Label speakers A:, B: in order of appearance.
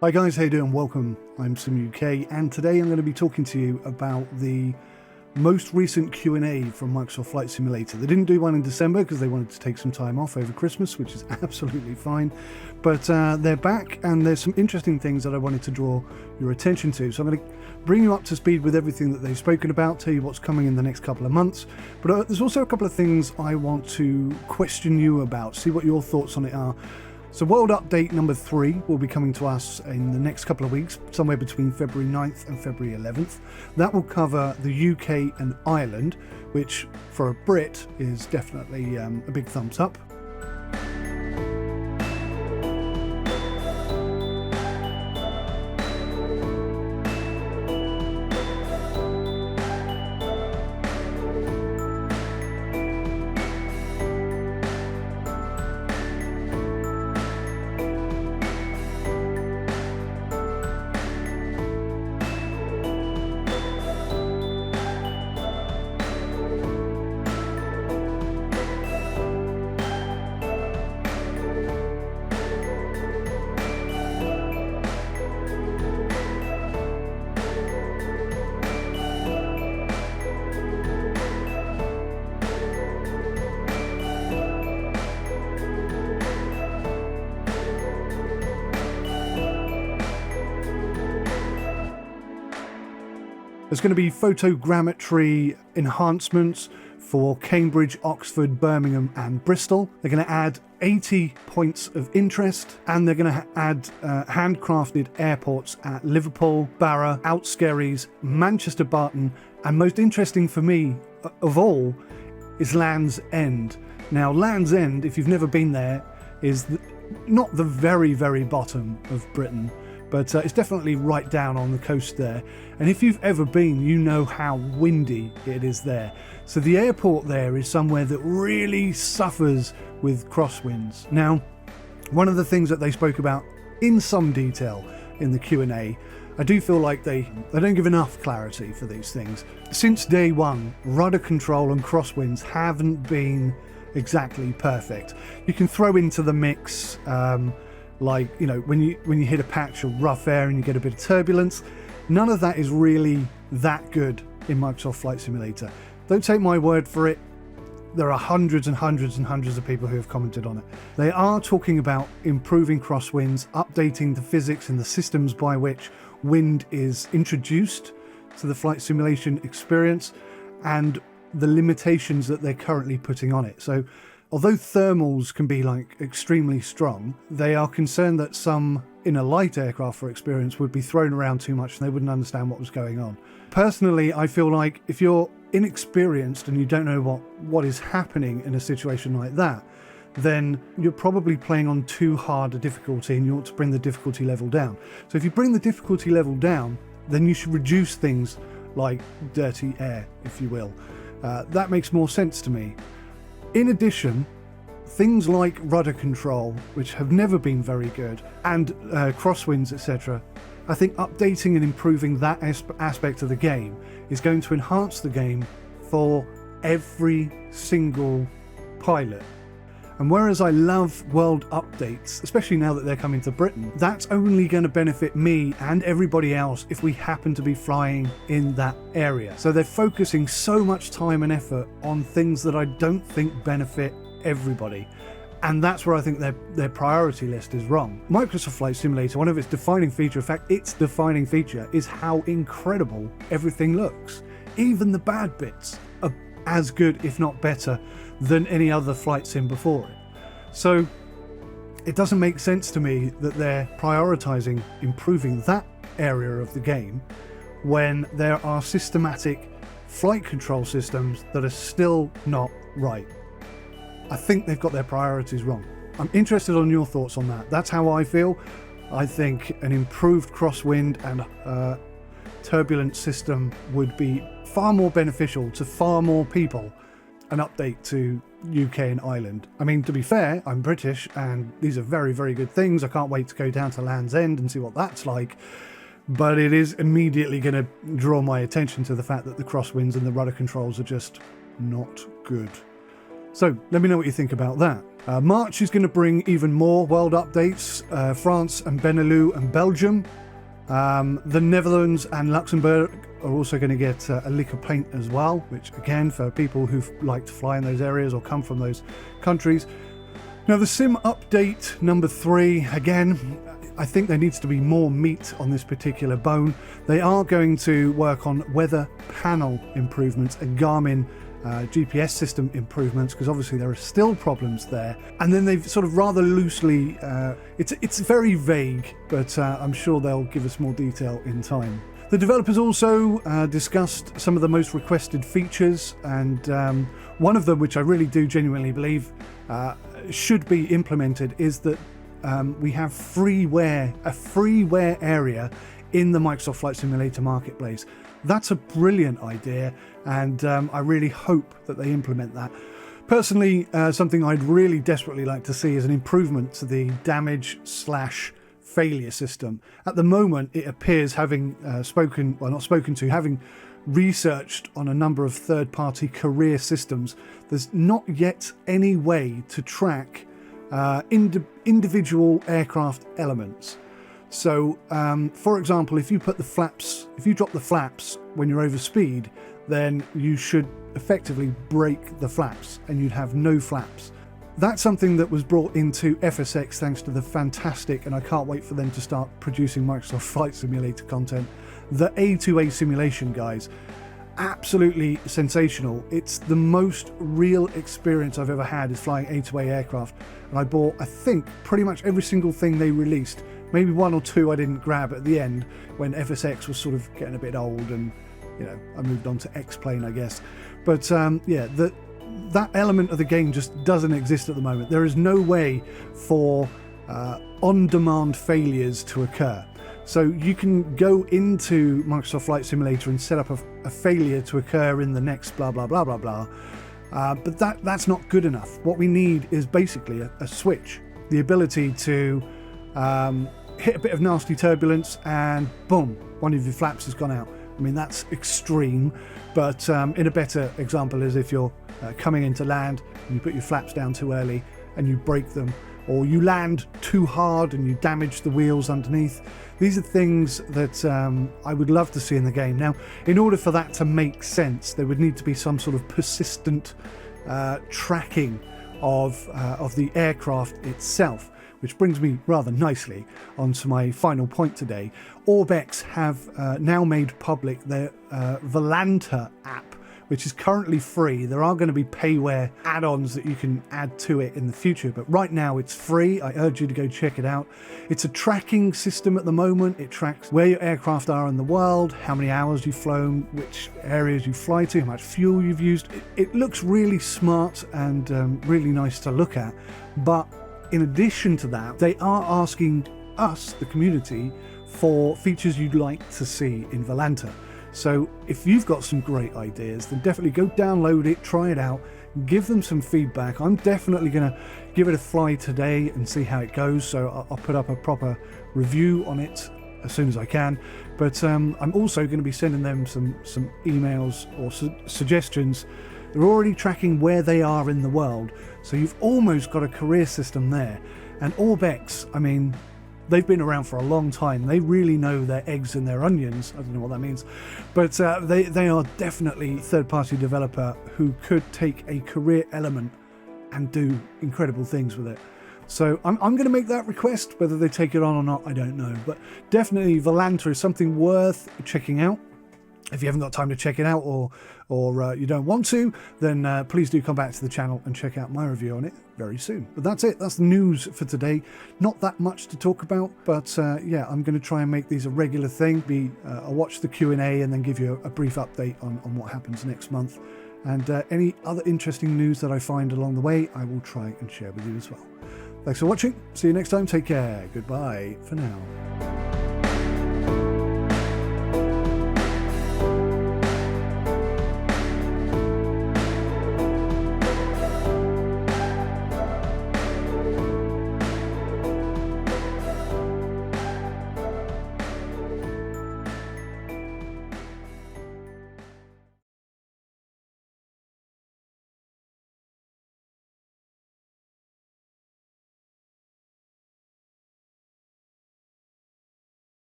A: Hi guys, how you doing? Welcome. I'm Sim UK, and today I'm going to be talking to you about the most recent Q&A from Microsoft Flight Simulator. They didn't do one in December because they wanted to take some time off over Christmas, which is absolutely fine. But they're back, and there's some interesting things that I wanted to draw your attention to. So I'm going to bring you up to speed with everything that they've spoken about, tell you what's coming in the next couple of months. But there's also a couple of things I want to question you about, see what your thoughts on it are. So World Update number 3 will be coming to us in the next couple of weeks, somewhere between February 9th and February 11th. That will cover the UK and Ireland, which for a Brit is definitely a big thumbs up. There's going to be photogrammetry enhancements for Cambridge, Oxford, Birmingham and Bristol. They're going to add 80 points of interest, and they're going to add handcrafted airports at Liverpool, Barrow, Outskerries, Manchester Barton, and most interesting for me of all is Land's End. Now, Land's End, if you've never been there, is not the very, very bottom of Britain, but it's definitely right down on the coast there. And if you've ever been, you know how windy it is there. So the airport there is somewhere that really suffers with crosswinds. Now, one of the things that they spoke about in some detail in the Q&A, I do feel like they don't give enough clarity for these things. Since day one, rudder control and crosswinds haven't been exactly perfect. You can throw into the mix like, you know, when you hit a patch of rough air and you get a bit of turbulence. None of that is really that good in Microsoft Flight Simulator. Don't take my word for it. There are hundreds and hundreds and hundreds of people who have commented on it. They are talking about improving crosswinds, updating the physics and the systems by which wind is introduced to the flight simulation experience, and the limitations that they're currently putting on it. So although thermals can be like extremely strong, they are concerned that some in a light aircraft, for experience, would be thrown around too much and they wouldn't understand what was going on. Personally, I feel like if you're inexperienced and you don't know what is happening in a situation like that, then you're probably playing on too hard a difficulty and you ought to bring the difficulty level down. So if you bring the difficulty level down, then you should reduce things like dirty air, if you will. That makes more sense to me. In addition, things like rudder control, which have never been very good, and crosswinds, etc., I think updating and improving that aspect of the game is going to enhance the game for every single pilot. And whereas I love world updates, especially now that they're coming to Britain, that's only going to benefit me and everybody else if we happen to be flying in that area. So they're focusing so much time and effort on things that I don't think benefit everybody. And that's where I think their priority list is wrong. Microsoft Flight Simulator, one of its defining feature, in fact, its defining feature is how incredible everything looks. Even the bad bits are as good, if not better, than any other flight sim before it. So it doesn't make sense to me that they're prioritizing improving that area of the game when there are systematic flight control systems that are still not right. I think they've got their priorities wrong. I'm interested on your thoughts on that. That's how I feel. I think an improved crosswind and turbulent system would be far more beneficial to far more people. An update to UK and Ireland. I mean, to be fair, I'm British and these are very, very good things. I can't wait to go down to Land's End and see what that's like. But it is immediately going to draw my attention to the fact that the crosswinds and the rudder controls are just not good. So let me know what you think about that. March is going to bring even more world updates. France and Benelux and Belgium. The Netherlands and Luxembourg are also going to get a lick of paint as well, which again, for people who like to fly in those areas or come from those countries. Now the sim update number 3, again, I think there needs to be more meat on this particular bone. They are going to work on weather panel improvements and Garmin GPS system improvements, because obviously there are still problems there. And then they've sort of rather loosely, it's very vague, but I'm sure they'll give us more detail in time. The developers also discussed some of the most requested features, and one of them, which I really do genuinely believe should be implemented, is that we have a freeware area in the Microsoft Flight Simulator marketplace. That's a brilliant idea, and I really hope that they implement that. Personally, something I'd really desperately like to see is an improvement to the damage/failure system. At the moment, it appears, having having researched on a number of third-party career systems, there's not yet any way to track individual aircraft elements. So, for example, if you drop the flaps when you're over speed, then you should effectively break the flaps and you'd have no flaps. That's something that was brought into FSX thanks to the fantastic, and I can't wait for them to start producing Microsoft Flight Simulator content, the A2A simulation guys. Absolutely sensational. It's the most real experience I've ever had is flying A2A aircraft, and I bought, I think, pretty much every single thing they released. Maybe one or two I didn't grab at the end when FSX was sort of getting a bit old, and I moved on to X-Plane, I guess. But that element of the game just doesn't exist at the moment. There is no way for on-demand failures to occur. So you can go into Microsoft Flight Simulator and set up a failure to occur in the next blah, blah, blah, blah, blah. But that's not good enough. What we need is basically a switch. The ability to hit a bit of nasty turbulence and boom, one of your flaps has gone out. I mean, that's extreme, but in a better example is if you're coming into land and you put your flaps down too early and you break them, or you land too hard and you damage the wheels underneath. These are things that I would love to see in the game. Now, in order for that to make sense, there would need to be some sort of persistent tracking of the aircraft itself, which brings me rather nicely onto my final point today. Orbex have now made public their Volanta app, which is currently free. There are going to be payware add-ons that you can add to it in the future, but right now it's free. I urge you to go check it out. It's a tracking system at the moment. It tracks where your aircraft are in the world, how many hours you've flown, which areas you fly to, how much fuel you've used. It looks really smart and really nice to look at, but in addition to that, they are asking us, the community, for features you'd like to see in Volanta. So if you've got some great ideas, then definitely go download it, try it out, give them some feedback. I'm definitely going to give it a fly today and see how it goes. So I'll put up a proper review on it as soon as I can. But I'm also going to be sending them some emails or suggestions. They're already tracking where they are in the world, so you've almost got a career system there. And Orbex, I mean, they've been around for a long time. They really know their eggs and their onions. I don't know what that means, but they are definitely a third-party developer who could take a career element and do incredible things with it. So I'm going to make that request. Whether they take it on or not, I don't know. But definitely Volanta is something worth checking out. If you haven't got time to check it out, or you don't want to, then please do come back to the channel and check out my review on it very soon. But that's it. That's the news for today. Not that much to talk about, but yeah, I'm going to try and make these a regular thing. I'll watch the Q&A and then give you a brief update on what happens next month. And any other interesting news that I find along the way, I will try and share with you as well. Thanks for watching. See you next time. Take care. Goodbye for now.